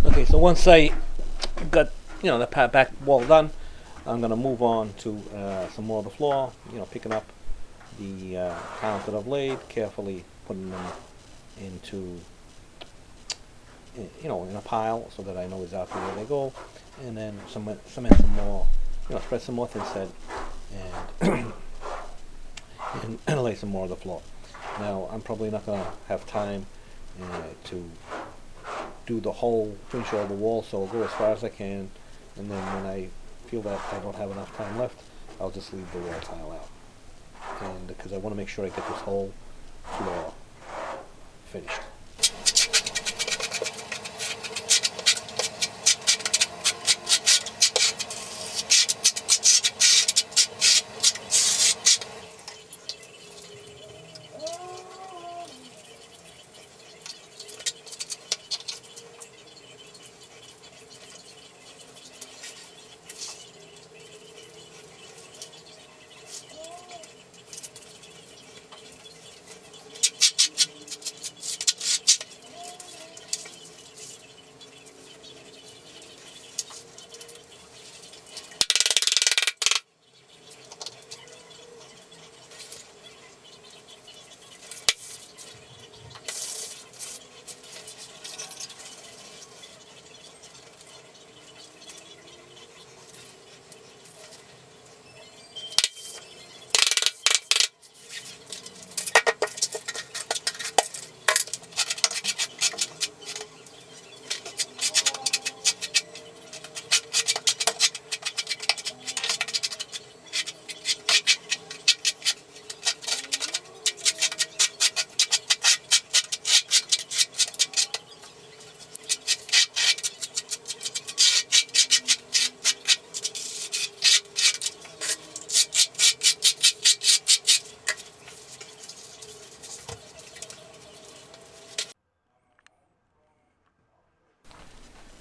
Okay, so once I got the back wall done, I'm gonna move on to some more of the floor. Picking up the tiles that I've laid, carefully putting them into in a pile so that I know exactly where they go, and then cement some more, spread some more thin set, and and lay some more of the floor. Now I'm probably not gonna have time to do the whole, finish all the wall, so I'll go as far as I can, and then when I feel that I don't have enough time left, I'll just leave the wall tile out, and because I want to make sure I get this whole floor finished.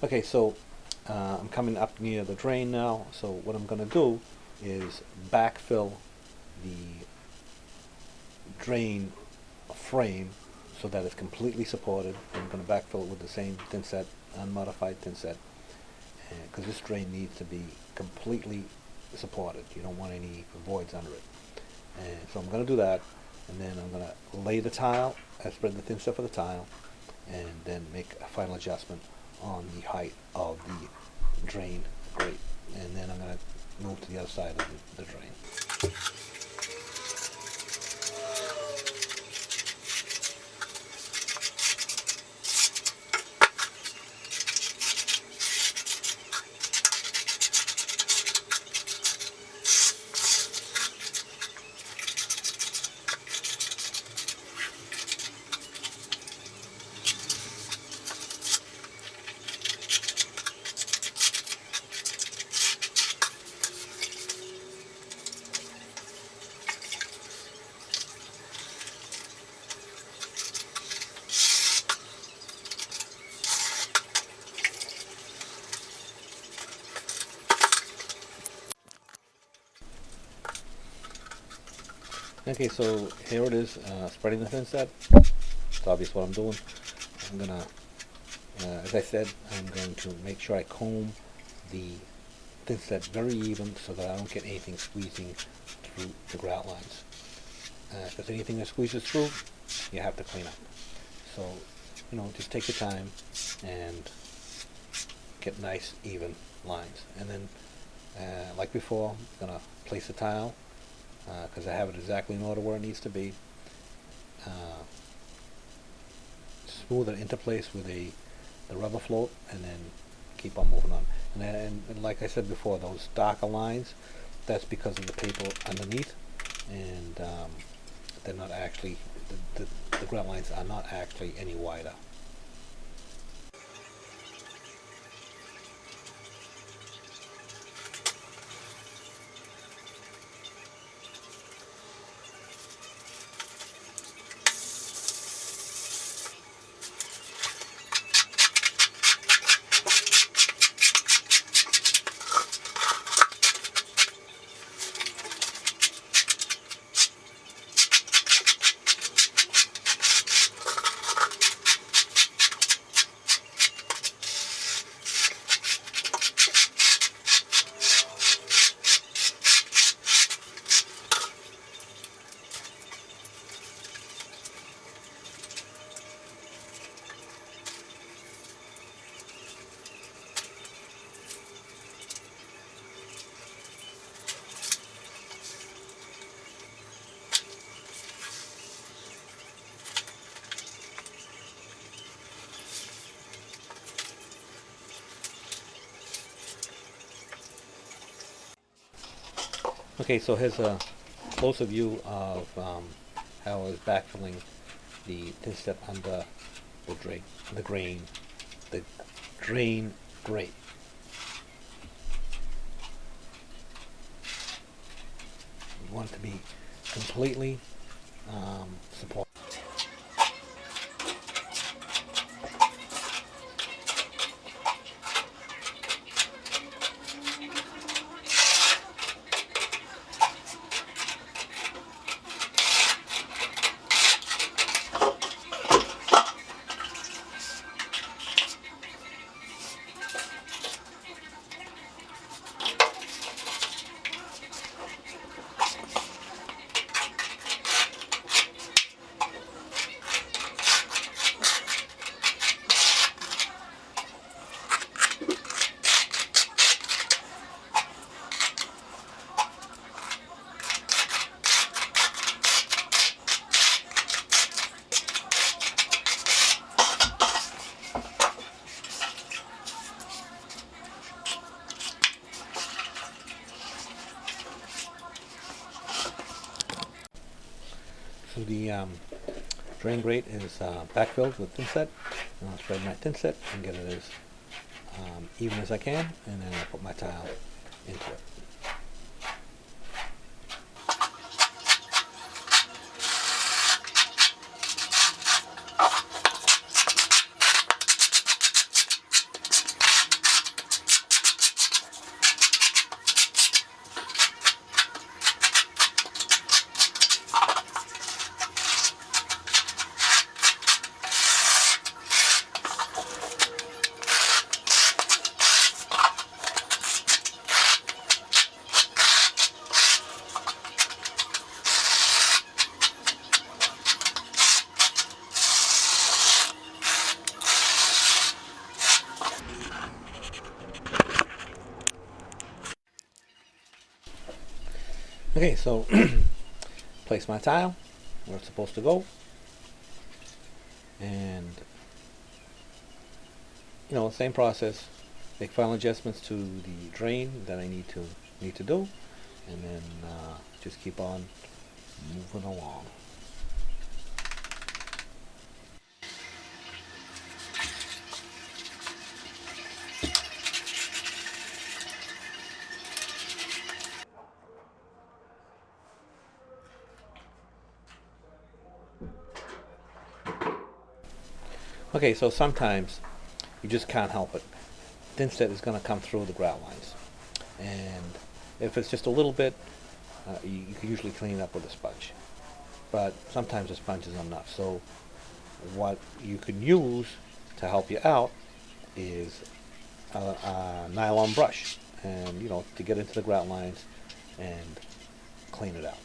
Okay, so I'm coming up near the drain now, so what I'm going to do is backfill the drain frame so that it's completely supported. I'm going to backfill it with the same thin set, unmodified thin set, because this drain needs to be completely supported. You don't want any voids under it. And so I'm going to do that, and then I'm going to lay the tile, spread the thin set for the tile, and then make a final adjustment on the height of the drain grate, and then I'm going to move to the other side of the drain. Okay, so here it is, spreading the thin set. It's obvious what I'm doing. I'm gonna, as I said, I'm going to make sure I comb the thin set very even so that I don't get anything squeezing through the grout lines. If there's anything that squeezes through, you have to clean up. So, just take your time and get nice, even lines. And then, like before, I'm going to place the tile, because I have it exactly in order where it needs to be. Smooth it into place with the rubber float, and then keep on moving on. And like I said before, those darker lines, that's because of the paper underneath, and they're not actually, the grout lines are not actually any wider. Okay, so here's a closer view of how I was backfilling the thin set under the drain grate. You want it to be completely supported. So the drain grate is backfilled with thin set. And I'll spread my thin set and get it as even as I can, and then I'll put my tile into it. Okay, so place my tile where it's supposed to go, and same process. Make final adjustments to the drain that I need to do, and then just keep on moving along. Okay, so sometimes you just can't help it. Thin set is going to come through the grout lines, and if it's just a little bit, you can usually clean it up with a sponge. but sometimes a sponge is enough. So what you can use to help you out is a nylon brush, and to get into the grout lines and clean it out.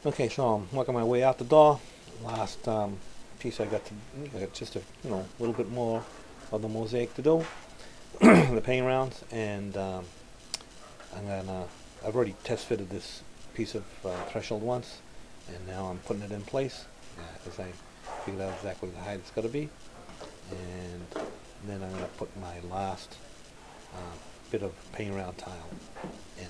Okay, so I'm working my way out the door. Last piece I got just a little bit more of the mosaic to do, the paint rounds, and I've already test fitted this piece of threshold once, and now I'm putting it in place because I figured out exactly the height it's got to be, and then I'm going to put my last bit of paint round tile in.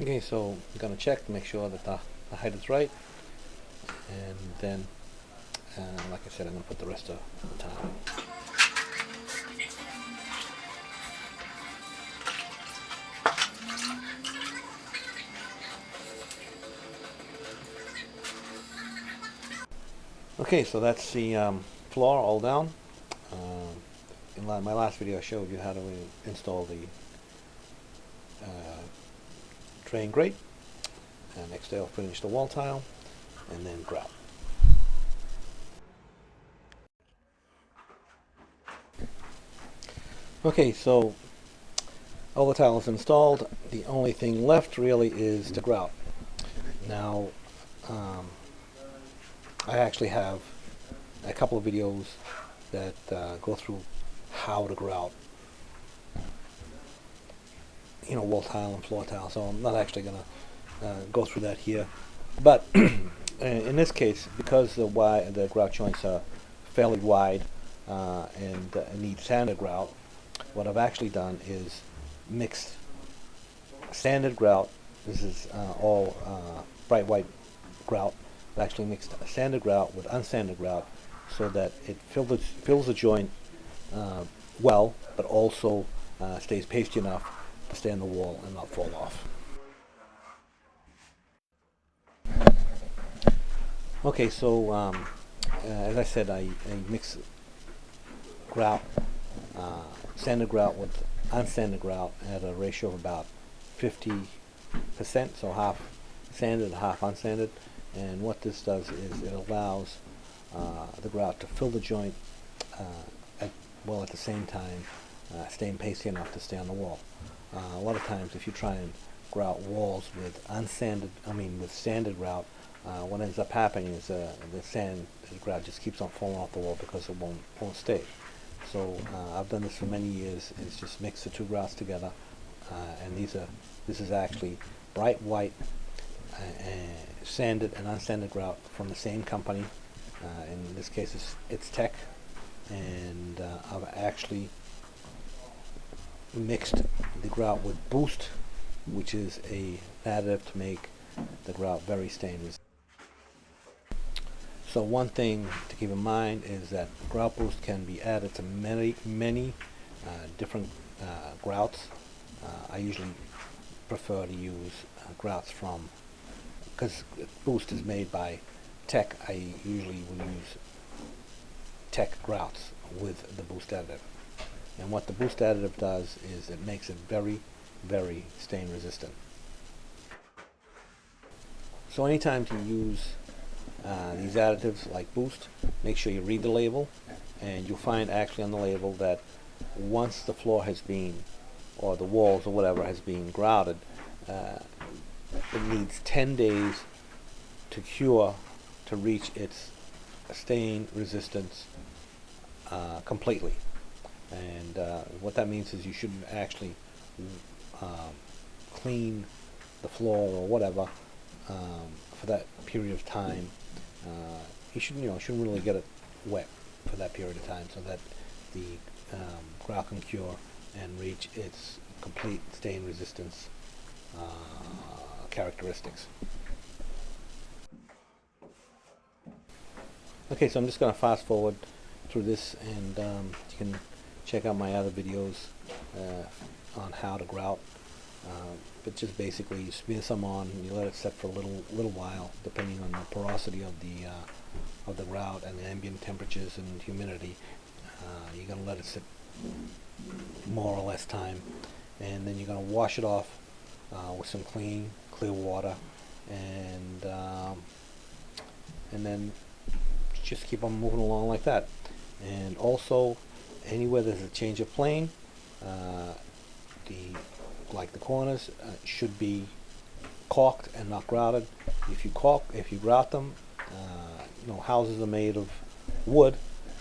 Okay, so I'm going to check to make sure that the height is right, and then, like I said, I'm going to put the rest of the tile in. Okay, so that's the floor all down. In my last video I showed you how to install the drain grate, and next day I'll finish the wall tile and then grout. Okay, so all the tile is installed. The only thing left really is to grout. Now I actually have a couple of videos that go through how to grout wall tile and floor tile, so I'm not actually going to go through that here. But in this case, because the grout joints are fairly wide and need sanded grout, what I've actually done is mixed sanded grout. This is all bright white grout. I've actually mixed sanded grout with unsanded grout so that it fills the joint well, but also stays pasty enough to stay on the wall and not fall off. Okay, so as I said, I mix grout, sanded grout with unsanded grout at a ratio of about 50%, so half sanded, half unsanded. And what this does is it allows the grout to fill the joint at the same time staying pasty enough to stay on the wall. A lot of times if you try and grout walls with sanded grout, what ends up happening is the grout just keeps on falling off the wall because it won't stay. So I've done this for many years. It's just mix the two grouts together, and this is actually bright white sanded and unsanded grout from the same company. In this case it's Tech, and I've actually mixed the grout with Boost, which is a additive to make the grout very stain resistant. So one thing to keep in mind is that grout boost can be added to many different grouts. I usually prefer to use grouts from, because boost is made by Tech, I usually will use Tech grouts with the boost additive. And what the boost additive does is it makes it very, very stain resistant. So anytime you use these additives like Boost, make sure you read the label, and you'll find actually on the label that once the floor has been, or the walls or whatever has been grouted, it needs 10 days to cure to reach its stain resistance completely. And what that means is you shouldn't actually clean the floor or whatever for that period of time. You shouldn't really get it wet for that period of time, so that the grout can cure and reach its complete stain resistance characteristics. Okay, so I'm just going to fast forward through this, and you can check out my other videos on how to grout. But just basically, you smear some on, and you let it set for a little while, depending on the porosity of the grout and the ambient temperatures and humidity. You're going to let it sit more or less time, and then you're going to wash it off with some clear water, and then just keep on moving along like that. And also, anywhere there's a change of plane, like the corners should be caulked and not grouted. If you grout them, houses are made of wood,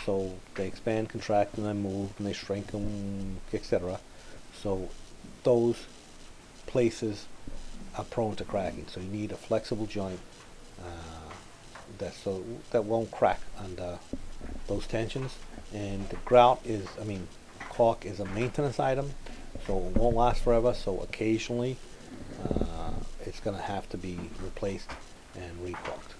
so they expand, contract, and then move, and they shrink them, etc. So those places are prone to cracking. So you need a flexible joint that won't crack under those tensions. And the caulk is a maintenance item, so it won't last forever. So occasionally, it's going to have to be replaced and re-caulked.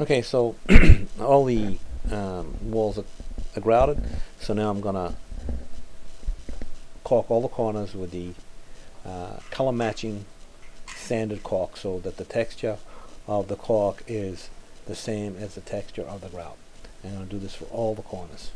Okay, so all the walls are grouted, so now I'm going to caulk all the corners with the color matching sanded caulk so that the texture of the caulk is the same as the texture of the grout. And I'm going to do this for all the corners.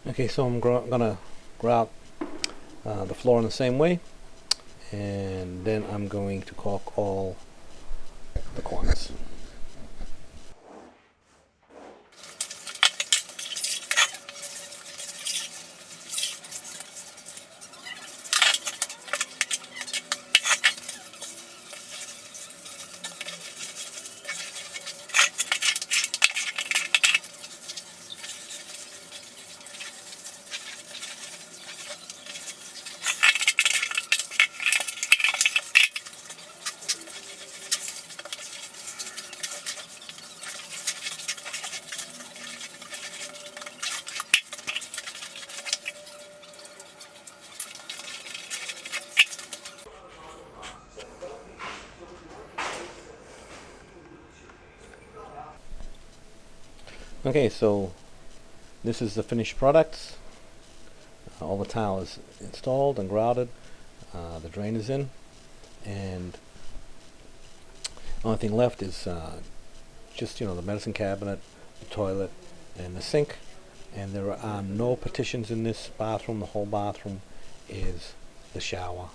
Okay, so I'm gonna grout the floor in the same way, and then I'm going to caulk all the corners. Okay, so this is the finished product. All the tile is installed and grouted. The drain is in, and the only thing left is just the medicine cabinet, the toilet, and the sink. And there are no partitions in this bathroom. The whole bathroom is the shower.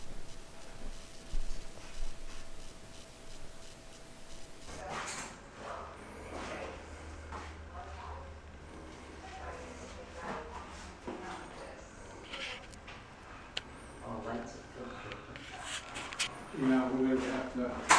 We're going to have to